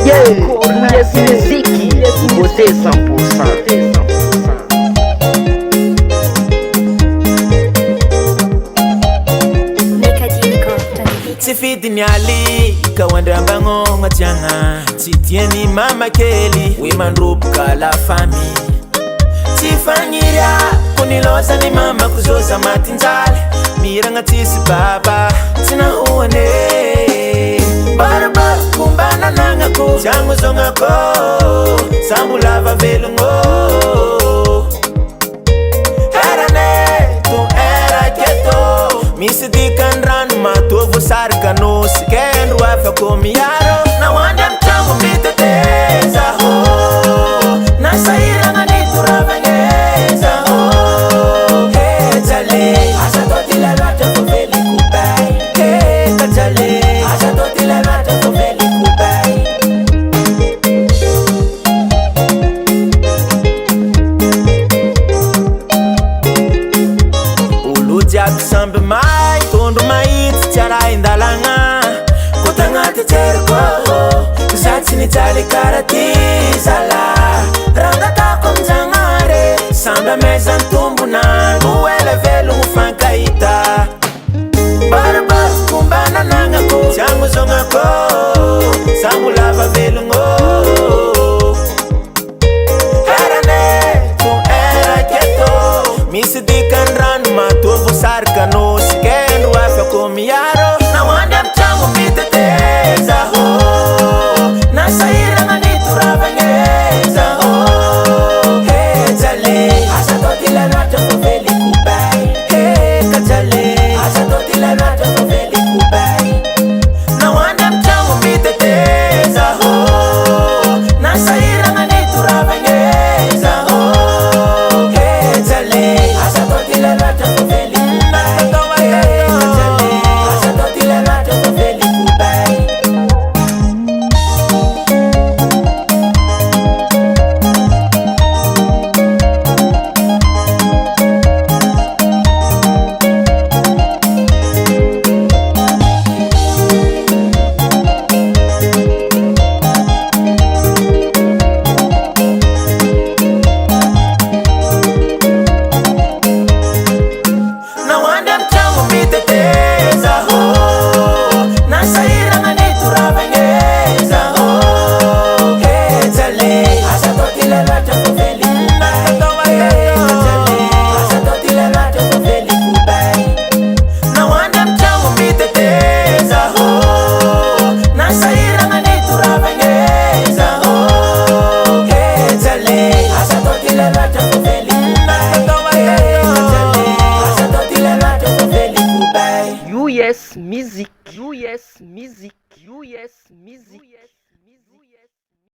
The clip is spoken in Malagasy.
Yes, muziki você 100%. Sifidi nyali kawanda mbango ngatianga Chitieni mama keli Wiman rupu kala fami Chifanyiria kuniloza ni mama kuzoza matinjale Miranga tisi baba Tina uwane Baraba kumbana nanga ku Changu zonga ko Sambu lava velungo Herane tu era keto Misi dikan ranu matovu sarkano Sikendu wafa komiyaro Na wanda mchangu miteteza ho Na saira nganitu ravengeza ho Kejale Asa totila lwata kufeli kubai Kejale Asa totila lwata kufeli kubai Uluja sambe mai Tondo mai tichara indalanga Kutangati cherko Kusatini tali karati Sala Ranga tako mzangare Samba meza ntumbu na Uwele velu mufankaita Baraba kumbana nanga ko Changu zonga ko Sambu lava velu ngo Herane tu era keto Misi dikan ranu matovu sarkano Sikendu wafa komiyaro Na wanda mchangu miteteza ho Na saira nganitu ravengeza ho Kejale Asa totila lwata kufeli kubai Kejale Asa totila lwata kufeli kubai Na wanda mchangu miteteza ho Na saira nganitu ravengeza ho Kejale Asa totila lwata kufeli kubai Kejale Asa totila lwata kufeli kubai Na wanda mchangu miteteza ho Na saira nganitu ravengeza ho Kejale Asa totila lwata kufeli kubai Kejale Asa totila lwata kufeli kubai Na wanda mchangu miteteza ho Na saira nganitu ravengeza ho Kejale Asa totila lwata kufeli kubai Kejale Asa totila lwata kufeli kubai US Music.